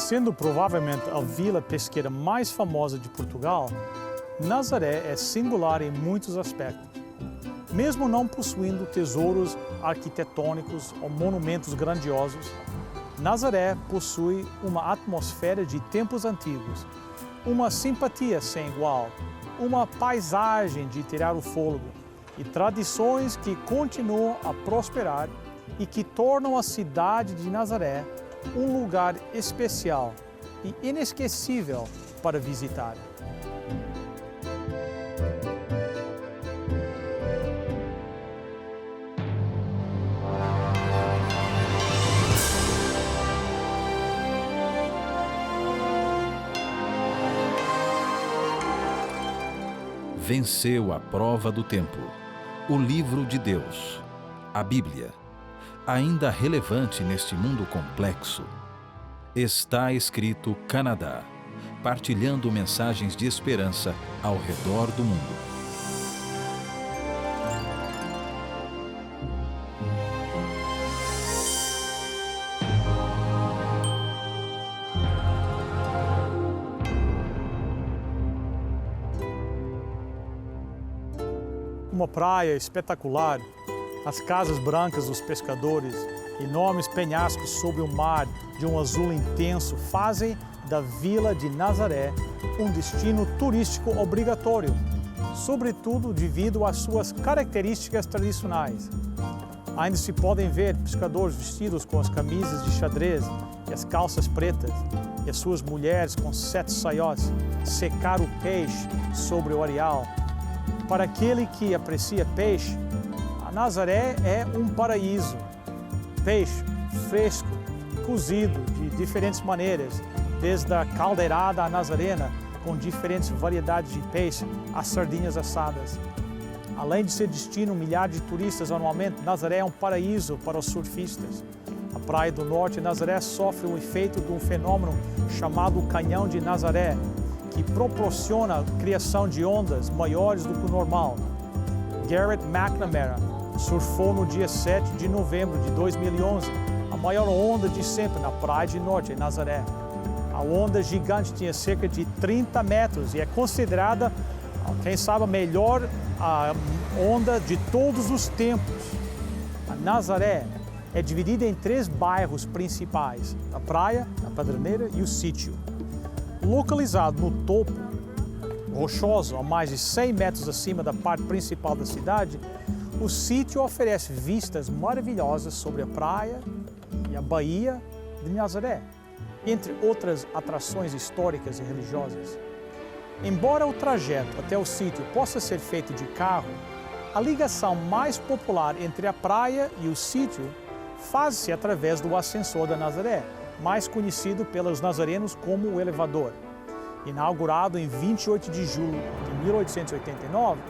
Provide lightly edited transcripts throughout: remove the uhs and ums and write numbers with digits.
Sendo provavelmente a vila pesqueira mais famosa de Portugal, Nazaré é singular em muitos aspectos. Mesmo não possuindo tesouros arquitetônicos ou monumentos grandiosos, Nazaré possui uma atmosfera de tempos antigos, uma simpatia sem igual, uma paisagem de tirar o fôlego e tradições que continuam a prosperar e que tornam a cidade de Nazaré um lugar especial e inesquecível para visitar. Venceu a prova do tempo. O livro de Deus, a Bíblia, ainda relevante neste mundo complexo. Está escrito Canadá, partilhando mensagens de esperança ao redor do mundo. Uma praia espetacular, as casas brancas dos pescadores, enormes penhascos sob o mar de um azul intenso fazem da Vila de Nazaré um destino turístico obrigatório, sobretudo devido às suas características tradicionais. Ainda se podem ver pescadores vestidos com as camisas de xadrez e as calças pretas, e as suas mulheres com 7 saiotes secar o peixe sobre o areal. Para aquele que aprecia peixe, a Nazaré é um paraíso. Peixe fresco, cozido de diferentes maneiras, desde a caldeirada à nazarena, com diferentes variedades de peixe, às sardinhas assadas. Além de ser destino milhares de turistas anualmente, Nazaré é um paraíso para os surfistas. A Praia do Norte, Nazaré, sofre o efeito de um fenômeno chamado Canhão de Nazaré, que proporciona a criação de ondas maiores do que o normal. Garrett McNamara surfou no dia 7 de novembro de 2011 a maior onda de sempre na Praia do Norte, em Nazaré. A onda gigante tinha cerca de 30 metros e é considerada, quem sabe, a melhor onda de todos os tempos. A Nazaré é dividida em 3 bairros principais: a praia, a Pedreneira e o sítio. Localizado no topo rochoso, a mais de 100 metros acima da parte principal da cidade, o sítio oferece vistas maravilhosas sobre a praia e a Baía de Nazaré, entre outras atrações históricas e religiosas. Embora o trajeto até o sítio possa ser feito de carro, a ligação mais popular entre a praia e o sítio faz-se através do ascensor da Nazaré, mais conhecido pelos nazarenos como o elevador. Inaugurado em 28 de julho de 1889,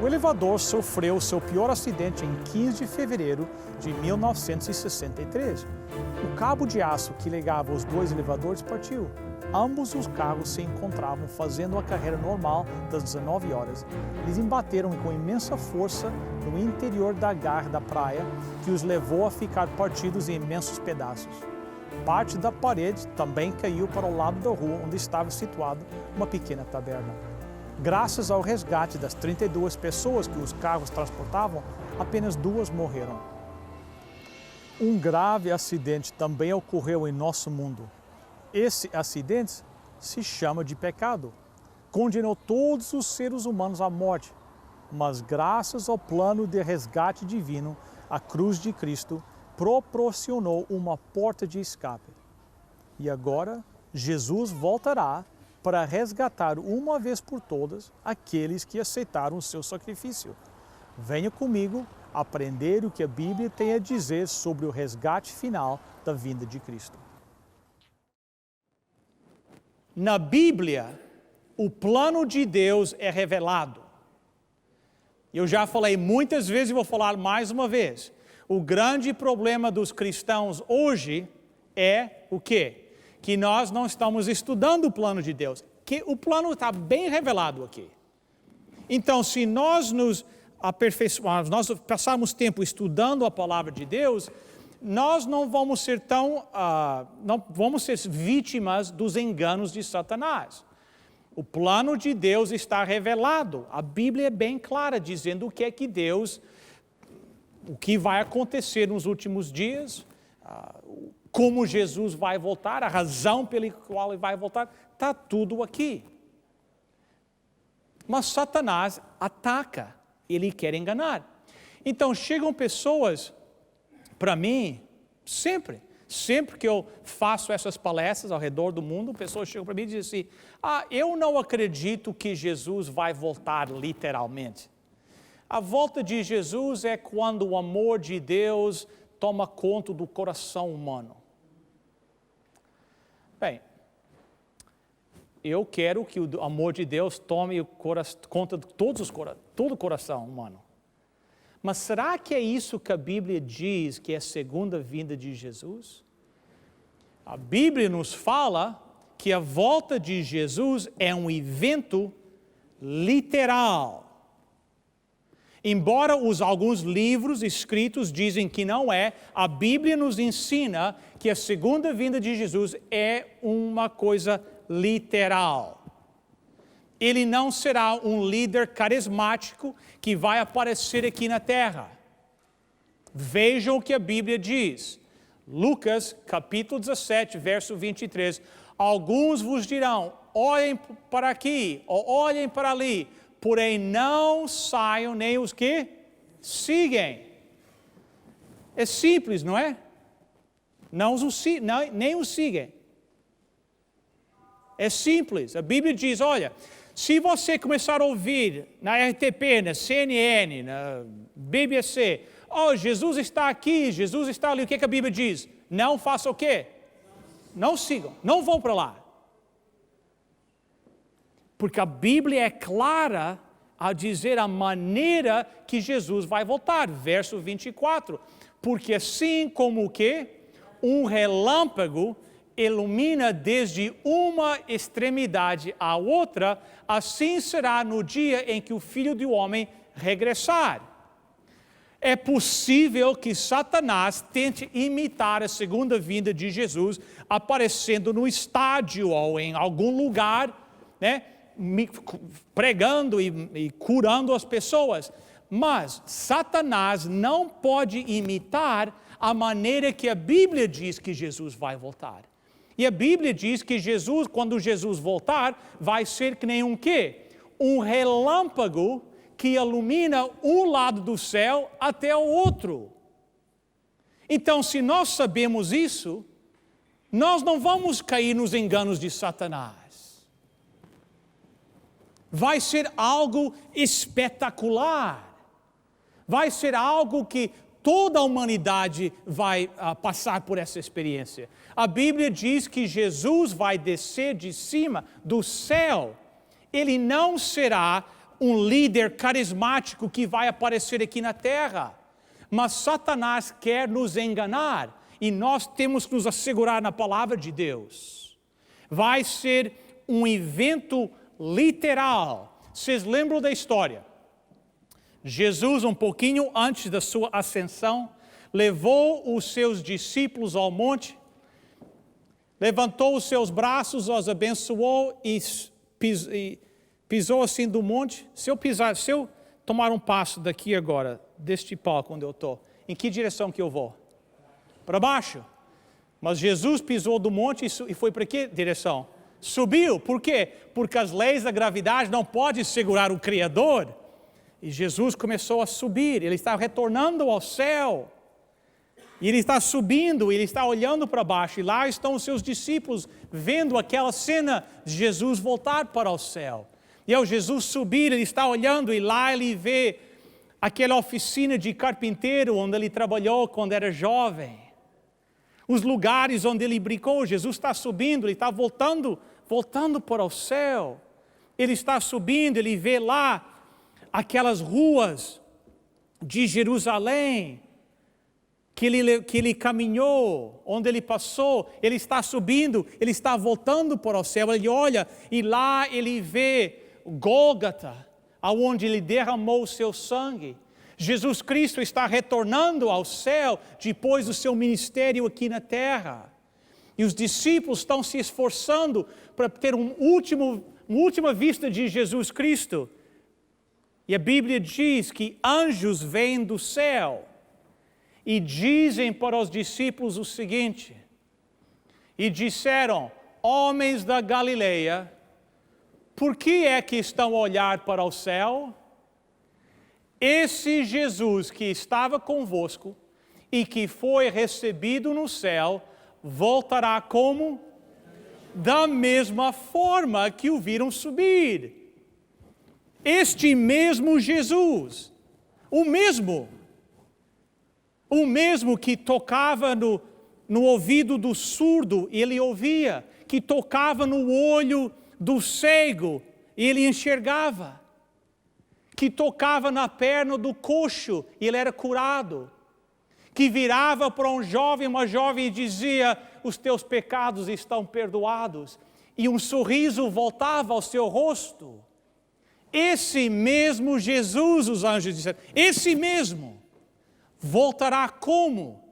o elevador sofreu seu pior acidente em 15 de fevereiro de 1963. O cabo de aço que ligava os 2 elevadores partiu. Ambos os carros se encontravam fazendo a carreira normal das 19 horas. Eles embateram com imensa força no interior da garra da praia, que os levou a ficar partidos em imensos pedaços. Parte da parede também caiu para o lado da rua onde estava situada uma pequena taberna. Graças ao resgate das 32 pessoas que os carros transportavam, apenas 2 morreram. Um grave acidente também ocorreu em nosso mundo. Esse acidente se chama de pecado. Condenou todos os seres humanos à morte, mas graças ao plano de resgate divino, a cruz de Cristo proporcionou uma porta de escape. E agora, Jesus voltará para resgatar uma vez por todas aqueles que aceitaram o seu sacrifício. Venha comigo aprender o que a Bíblia tem a dizer sobre o resgate final da vinda de Cristo. Na Bíblia, o plano de Deus é revelado. Eu já falei muitas vezes e vou falar mais uma vez. O grande problema dos cristãos hoje é o quê? Que nós não estamos estudando o plano de Deus. Que o plano está bem revelado aqui. Então, se nós nos aperfeiçoarmos, nós passarmos tempo estudando a palavra de Deus, nós não vamos ser não vamos ser vítimas dos enganos de Satanás. O plano de Deus está revelado. A Bíblia é bem clara, dizendo o que vai acontecer nos últimos dias, como Jesus vai voltar, a razão pela qual ele vai voltar, está tudo aqui. Mas Satanás ataca, ele quer enganar. Então chegam pessoas para mim, sempre que eu faço essas palestras ao redor do mundo, pessoas chegam para mim e dizem assim, eu não acredito que Jesus vai voltar literalmente. A volta de Jesus é quando o amor de Deus toma conta do coração humano. Bem, eu quero que o amor de Deus tome conta de todo o coração humano. Mas será que é isso que a Bíblia diz que é a segunda vinda de Jesus? A Bíblia nos fala que a volta de Jesus é um evento literal. Embora alguns livros escritos dizem que não é, a Bíblia nos ensina que a segunda vinda de Jesus é uma coisa literal. Ele não será um líder carismático que vai aparecer aqui na terra. Vejam o que a Bíblia diz. Lucas, capítulo 17, verso 23. Alguns vos dirão, olhem para aqui, ou olhem para ali, porém não saiam nem os que seguem. É simples, não é? Nem os seguem. É simples. A Bíblia diz, olha, se você começar a ouvir na RTP, na CNN, na BBC, Jesus está aqui, Jesus está ali, o que a Bíblia diz? Não faça o quê? Não sigam, não vão para lá. Porque a Bíblia é clara a dizer a maneira que Jesus vai voltar. Verso 24. Porque assim como o quê? Um relâmpago ilumina desde uma extremidade à outra, assim será no dia em que o Filho do Homem regressar. É possível que Satanás tente imitar a segunda vinda de Jesus, aparecendo no estádio ou em algum lugar, né, pregando e curando as pessoas. Mas Satanás não pode imitar a maneira que a Bíblia diz que Jesus vai voltar. E a Bíblia diz que Jesus, quando Jesus voltar, vai ser que nem um quê? Um relâmpago que ilumina um lado do céu até o outro. Então, se nós sabemos isso, nós não vamos cair nos enganos de Satanás. Vai ser algo espetacular. Vai ser algo que toda a humanidade vai passar por essa experiência. A Bíblia diz que Jesus vai descer de cima do céu. Ele não será um líder carismático que vai aparecer aqui na terra. Mas Satanás quer nos enganar e nós temos que nos assegurar na palavra de Deus. Vai ser um evento literal. Vocês lembram da história? Jesus, um pouquinho antes da sua ascensão, levou os seus discípulos ao monte, levantou os seus braços, os abençoou e pisou assim do monte. Se eu tomar um passo daqui agora, deste palco onde eu estou, em que direção que eu vou? Para baixo. Mas Jesus pisou do monte e foi para que direção? Subiu. Por quê? Porque as leis da gravidade não podem segurar o Criador. E Jesus começou a subir, ele está retornando ao céu. E ele está subindo, ele está olhando para baixo. E lá estão os seus discípulos vendo aquela cena de Jesus voltar para o céu. E ao Jesus subir, ele está olhando e lá ele vê aquela oficina de carpinteiro onde ele trabalhou quando era jovem. Os lugares onde ele brincou. Jesus está subindo, ele está voltando para o céu. Ele está subindo, ele vê lá aquelas ruas de Jerusalém que ele caminhou, onde ele passou. Ele está subindo, ele está voltando para o céu. Ele olha e lá ele vê Gólgota, aonde ele derramou o seu sangue. Jesus Cristo está retornando ao céu depois do seu ministério aqui na terra. E os discípulos estão se esforçando para ter uma última vista de Jesus Cristo. E a Bíblia diz que anjos vêm do céu e dizem para os discípulos o seguinte: e disseram, homens da Galileia, por que é que estão a olhar para o céu? Esse Jesus que estava convosco e que foi recebido no céu, voltará como? Da mesma forma que o viram subir. Este mesmo Jesus, o mesmo que tocava no ouvido do surdo, ele ouvia, que tocava no olho do cego, ele enxergava, que tocava na perna do coxo, ele era curado, que virava para um jovem, uma jovem e dizia, os teus pecados estão perdoados, e um sorriso voltava ao seu rosto. Esse mesmo Jesus, os anjos disseram, esse mesmo, voltará como?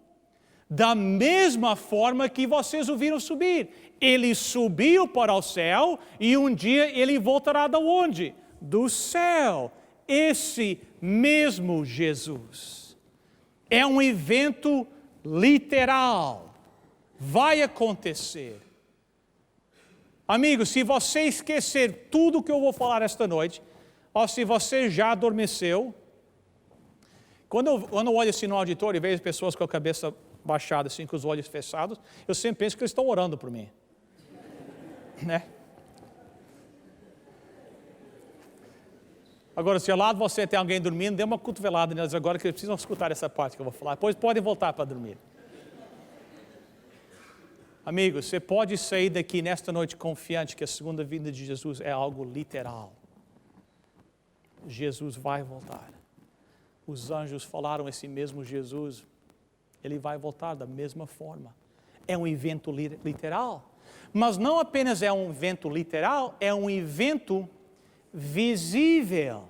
Da mesma forma que vocês o viram subir. Ele subiu para o céu e um dia ele voltará de onde? Do céu. Esse mesmo Jesus. É um evento literal. Vai acontecer. Amigos, se você esquecer tudo o que eu vou falar esta noite, ou se você já adormeceu, quando eu olho assim no auditório e vejo pessoas com a cabeça baixada, assim, com os olhos fechados, eu sempre penso que eles estão orando por mim. Né? Agora, se ao lado de você tem alguém dormindo, dê uma cotovelada neles agora, que eles precisam escutar essa parte que eu vou falar. Depois podem voltar para dormir. Amigos, você pode sair daqui nesta noite confiante que a segunda vinda de Jesus é algo literal. Jesus vai voltar. Os anjos falaram, esse mesmo Jesus, ele vai voltar da mesma forma. É um evento literal. Mas não apenas é um evento literal, é um evento visível.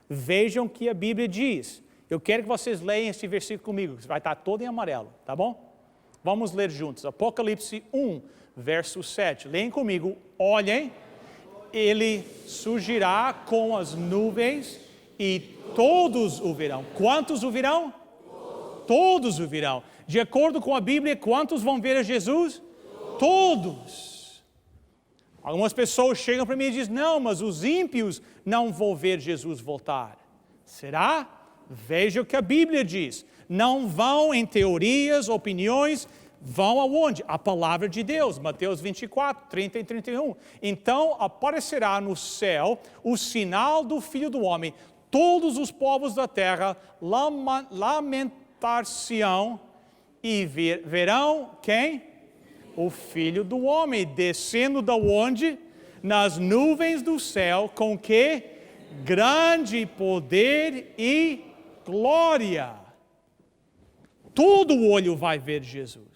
Vejam o que a Bíblia diz. Eu quero que vocês leiam esse versículo comigo, que vai estar todo em amarelo, tá bom? Vamos ler juntos. Apocalipse 1, verso 7. Leem comigo. Olhem, ele surgirá com as nuvens e todos o verão. Quantos o verão? Todos o verão. De acordo com a Bíblia, quantos vão ver a Jesus? Todos. Algumas pessoas chegam para mim e dizem, não, mas os ímpios não vão ver Jesus voltar. Será? Veja o que a Bíblia diz. Não vão em teorias, opiniões, vão aonde? A palavra de Deus, Mateus 24, 30 e 31. Então aparecerá no céu o sinal do Filho do Homem. Todos os povos da terra lamentar-se-ão e verão quem? O Filho do Homem descendo da onde? Nas nuvens do céu, com que? Grande poder e glória. Todo olho vai ver Jesus.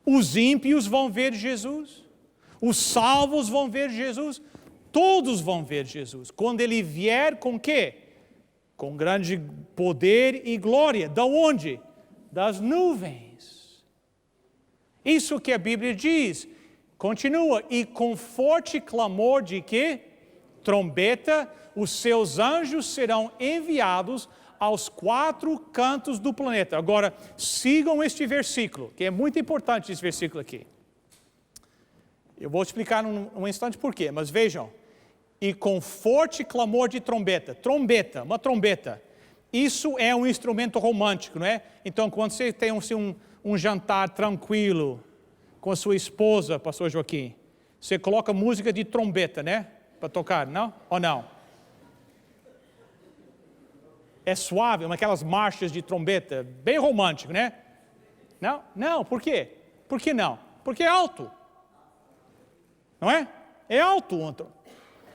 Os ímpios vão ver Jesus. Os salvos vão ver Jesus. Todos vão ver Jesus. Quando ele vier com quê? Com grande poder e glória. Da onde? Das nuvens. Isso que a Bíblia diz. Continua. E com forte clamor de quê? Trombeta, os seus anjos serão enviados aos 4 cantos do planeta. Agora, sigam este versículo, que é muito importante esse versículo aqui. Eu vou explicar num instante por quê, mas vejam. E com forte clamor de trombeta. Trombeta, uma trombeta. Isso é um instrumento romântico, não é? Então, quando você tem um jantar tranquilo com a sua esposa, pastor Joaquim, você coloca música de trombeta, né? Para tocar, não? Ou não? É suave, aquelas marchas de trombeta, bem romântico, né? Não? Não, por quê? Por que não? Porque é alto. Não é? É alto.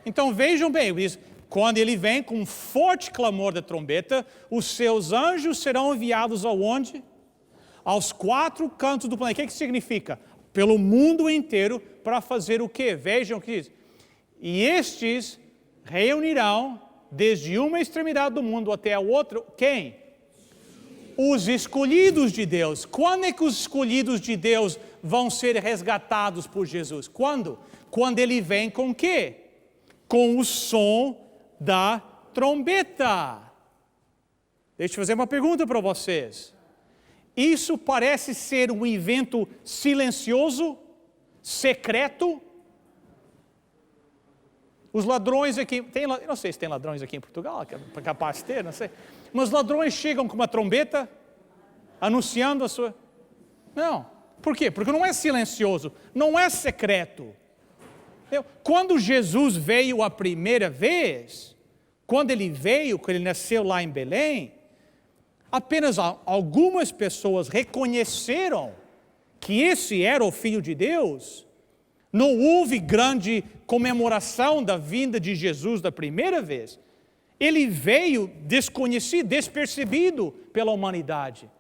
Então vejam bem, diz, quando ele vem com um forte clamor da trombeta, os seus anjos serão enviados aonde? Aos 4 cantos do planeta. O que significa? Pelo mundo inteiro, para fazer o quê? Vejam o que diz. E estes reunirão, desde uma extremidade do mundo até a outra, quem? Os escolhidos de Deus. Quando é que os escolhidos de Deus vão ser resgatados por Jesus? Quando? Quando Ele vem com o quê? Com o som da trombeta. Deixa eu fazer uma pergunta para vocês. Isso parece ser um evento silencioso, secreto? Os ladrões aqui, eu não sei se tem ladrões aqui em Portugal, capaz de ter, não sei. Mas os ladrões chegam com uma trombeta, anunciando a sua... Não. Por quê? Porque não é silencioso, não é secreto. Quando Jesus veio a primeira vez, quando Ele nasceu lá em Belém, apenas algumas pessoas reconheceram que esse era o Filho de Deus. Não houve grande comemoração da vinda de Jesus da primeira vez. Ele veio desconhecido, despercebido pela humanidade.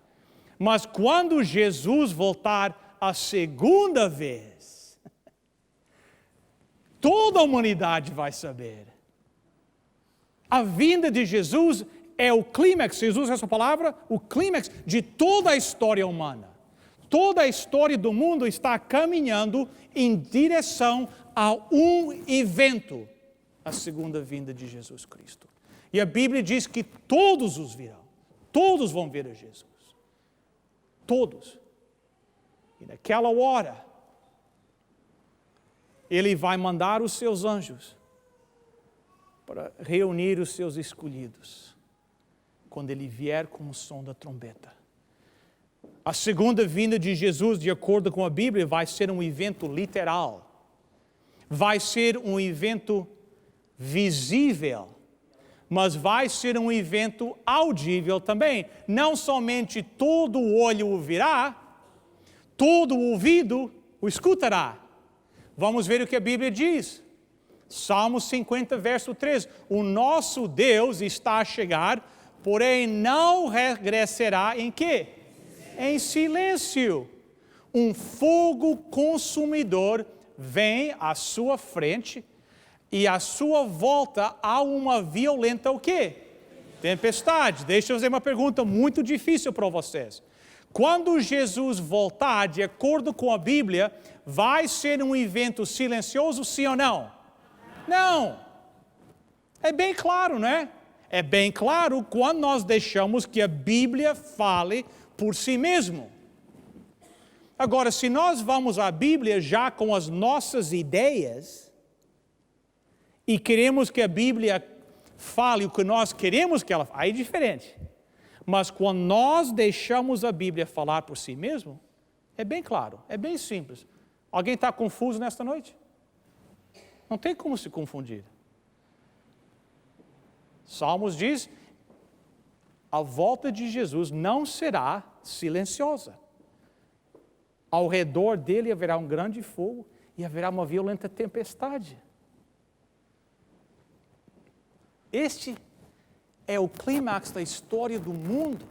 Mas quando Jesus voltar a segunda vez, toda a humanidade vai saber. A vinda de Jesus é o clímax, Jesus usa essa palavra, o clímax de toda a história humana. Toda a história do mundo está caminhando em direção a um evento, a segunda vinda de Jesus Cristo. E a Bíblia diz que todos os virão, todos vão ver a Jesus. Todos. E naquela hora, Ele vai mandar os seus anjos para reunir os seus escolhidos, quando Ele vier com o som da trombeta. A segunda vinda de Jesus, de acordo com a Bíblia, vai ser um evento literal. Vai ser um evento visível, mas vai ser um evento audível também. Não somente todo o olho o virá, todo o ouvido o escutará. Vamos ver o que a Bíblia diz. Salmos 50, verso 3. O nosso Deus está a chegar, porém não regressará em quê? Em silêncio. Um fogo consumidor vem à sua frente e à sua volta há uma violenta o quê? Tempestade. Deixa eu fazer uma pergunta muito difícil para vocês. Quando Jesus voltar, de acordo com a Bíblia, vai ser um evento silencioso, sim ou não? Não. É bem claro, não é? É bem claro quando nós deixamos que a Bíblia fale por si mesmo. Agora, se nós vamos à Bíblia já com as nossas ideias e queremos que a Bíblia fale o que nós queremos que ela fale, aí é diferente. Mas quando nós deixamos a Bíblia falar por si mesmo, é bem claro, é bem simples. Alguém está confuso nesta noite? Não tem como se confundir. Salmos diz: a volta de Jesus não será silenciosa. Ao redor dele haverá um grande fogo e haverá uma violenta tempestade. Este é o clímax da história do mundo.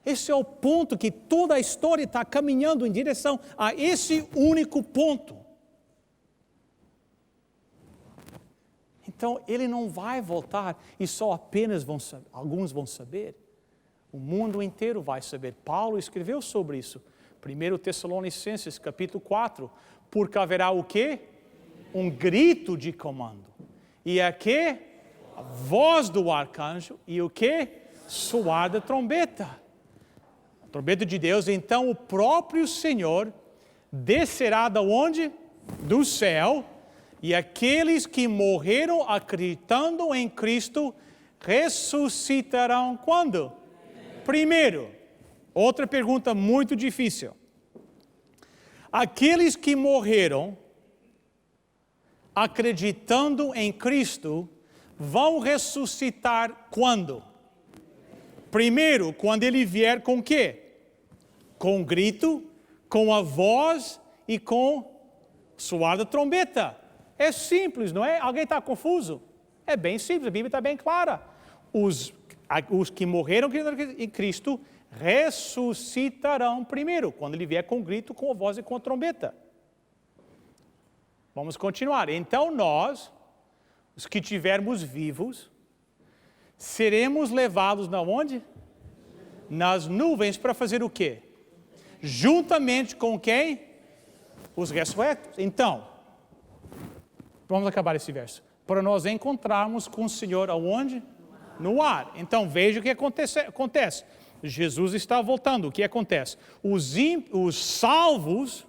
Esse é o ponto que toda a história está caminhando em direção a esse único ponto. Então, Ele não vai voltar e só apenas alguns vão saber. O mundo inteiro vai saber. Paulo escreveu sobre isso. 1 Tessalonicenses, capítulo 4. Porque haverá o quê? Um grito de comando. E aqui, a voz do arcanjo. E o quê? Soar da trombeta. A trombeta de Deus. Então, o próprio Senhor descerá de onde? Do céu. E aqueles que morreram acreditando em Cristo ressuscitarão quando? Primeiro. Outra pergunta muito difícil. Aqueles que morreram acreditando em Cristo vão ressuscitar quando? Primeiro, quando Ele vier com o quê? Com grito, com a voz e com soar da trombeta. É simples, não é? Alguém está confuso? É bem simples, a Bíblia está bem clara. Os que morreram em Cristo ressuscitarão primeiro, quando Ele vier com grito, com a voz e com a trombeta. Vamos continuar. Então nós os que tivermos vivos, seremos levados na onde? Nas nuvens para fazer o quê? Juntamente com quem? Os ressurrectos. Então, vamos acabar esse verso. Para nós encontrarmos com o Senhor aonde? No ar. Então, veja o que acontece. Jesus está voltando. O que acontece? Os salvos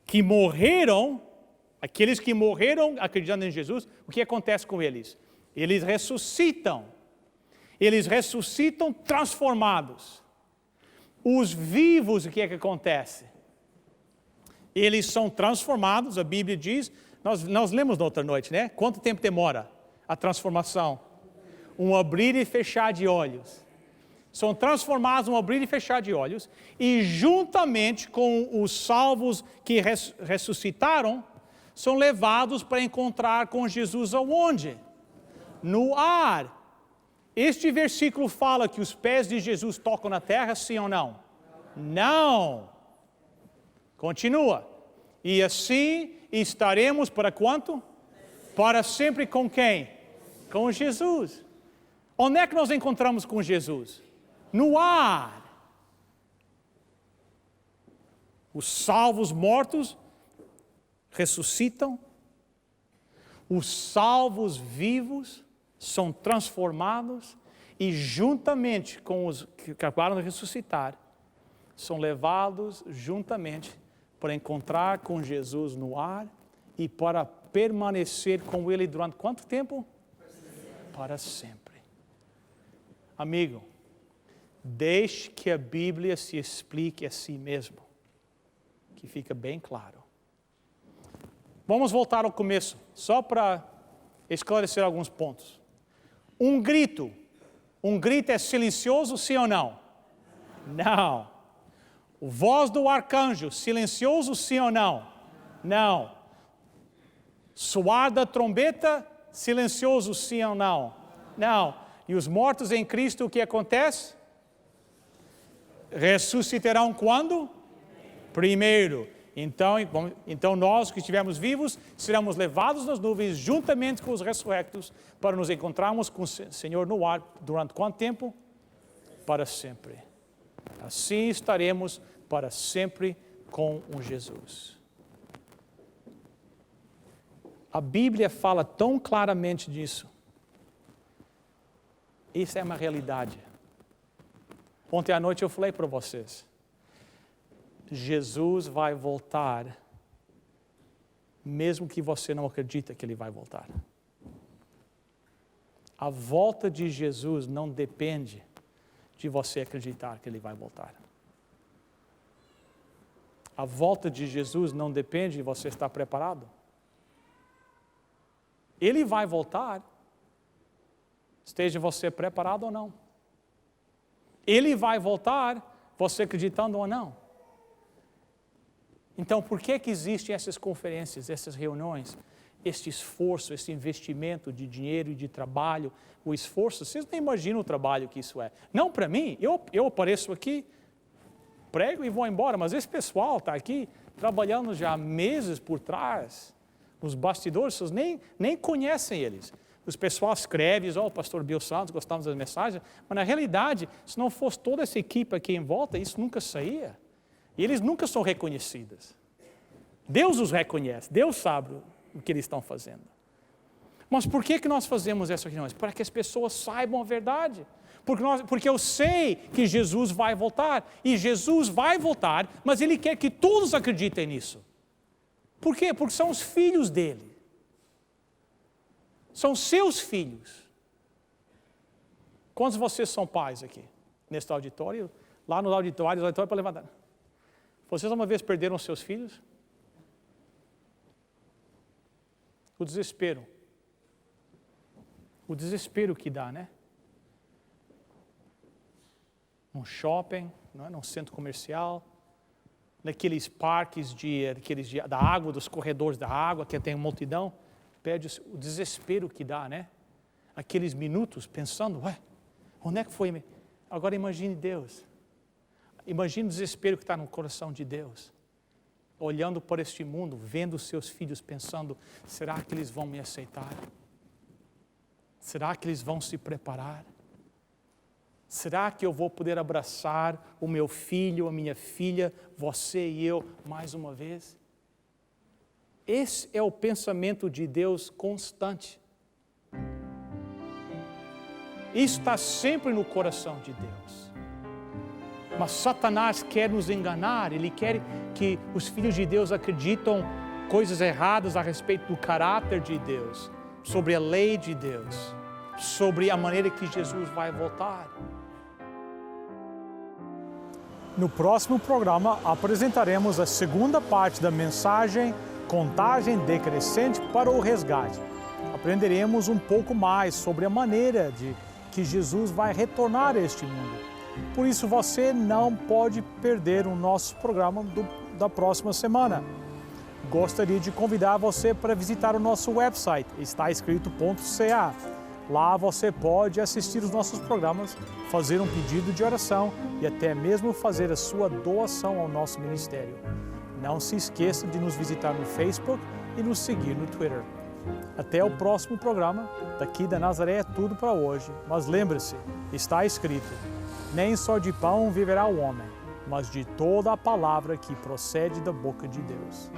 que morreram, aqueles que morreram acreditando em Jesus, o que acontece com eles? Eles ressuscitam. Eles ressuscitam transformados. Os vivos, o que é que acontece? Eles são transformados, a Bíblia diz, nós lemos na outra noite, né? Quanto tempo demora a transformação? Um abrir e fechar de olhos. São transformados, um abrir e fechar de olhos, e juntamente com os salvos que ressuscitaram, são levados para encontrar com Jesus aonde? No ar. Este versículo fala que os pés de Jesus tocam na terra, sim ou não? Não. Continua. E assim estaremos para quanto? Para sempre com quem? Com Jesus. Onde é que nós encontramos com Jesus? No ar. Os salvos mortos ressuscitam. Os salvos vivos são transformados e juntamente com os que acabaram de ressuscitar, são levados juntamente para encontrar com Jesus no ar e para permanecer com Ele durante quanto tempo? Para sempre. Amigo, deixe que a Bíblia se explique a si mesmo, que fica bem claro. Vamos voltar ao começo, só para esclarecer alguns pontos. Um grito é silencioso, sim ou não? Não. Voz do arcanjo, silencioso, sim ou não? Não. Soar da trombeta, silencioso, sim ou não? Não. E os mortos em Cristo, o que acontece? Ressuscitarão quando? Primeiro. Então nós que estivermos vivos, seremos levados nas nuvens juntamente com os ressurrectos para nos encontrarmos com o Senhor no ar durante quanto tempo? Para sempre. Assim estaremos para sempre com o Jesus. A Bíblia fala tão claramente disso. Isso é uma realidade. Ontem à noite eu falei para vocês. Jesus vai voltar, mesmo que você não acredita que Ele vai voltar. A volta de Jesus não depende de você acreditar que Ele vai voltar. A volta de Jesus não depende de você estar preparado. Ele vai voltar, esteja você preparado ou não. Ele vai voltar, você acreditando ou não. Então, por que existem essas conferências, essas reuniões, este esforço, esse investimento de dinheiro e de trabalho, o esforço? Vocês nem imaginam o trabalho que isso é. Não para mim, eu apareço aqui, prego e vou embora, mas esse pessoal está aqui trabalhando já há meses por trás, nos bastidores, vocês nem conhecem eles. Os pessoal escreve, o pastor Bill Santos, gostamos das mensagens, mas na realidade, se não fosse toda essa equipe aqui em volta, isso nunca saía. E eles nunca são reconhecidos. Deus os reconhece, Deus sabe o que eles estão fazendo. Mas por que nós fazemos essas reuniões? Para que as pessoas saibam a verdade. Porque eu sei que Jesus vai voltar. E Jesus vai voltar, mas Ele quer que todos acreditem nisso. Por quê? Porque são os filhos dEle. São seus filhos. Quantos de vocês são pais aqui? Neste auditório? Lá no auditório para levantar. Vocês uma vez perderam seus filhos? O desespero. O desespero que dá, né? Num shopping, não é? Num centro comercial, naqueles parques da água, dos corredores da água, que tem uma multidão, perde o desespero que dá, né? Aqueles minutos pensando, onde é que foi? Agora imagine Deus. Imagine o desespero que está no coração de Deus. olhando para este mundo, vendo seus filhos, pensando, será que eles vão me aceitar? Será que eles vão se preparar? Será que eu vou poder abraçar o meu filho, a minha filha, você e eu, mais uma vez? Esse é o pensamento de Deus constante. Isso está sempre no coração de Deus. Mas Satanás quer nos enganar, ele quer que os filhos de Deus acreditam coisas erradas a respeito do caráter de Deus, sobre a lei de Deus, sobre a maneira que Jesus vai voltar. No próximo programa, apresentaremos a segunda parte da mensagem Contagem Decrescente para o Resgate. Aprenderemos um pouco mais sobre a maneira de que Jesus vai retornar a este mundo. Por isso, você não pode perder o nosso programa da próxima semana. Gostaria de convidar você para visitar o nosso website, estaescrito.ca. Lá você pode assistir os nossos programas, fazer um pedido de oração e até mesmo fazer a sua doação ao nosso ministério. Não se esqueça de nos visitar no Facebook e nos seguir no Twitter. Até o próximo programa. Daqui da Nazaré é tudo para hoje. Mas lembre-se, está escrito, nem só de pão viverá o homem, mas de toda a palavra que procede da boca de Deus.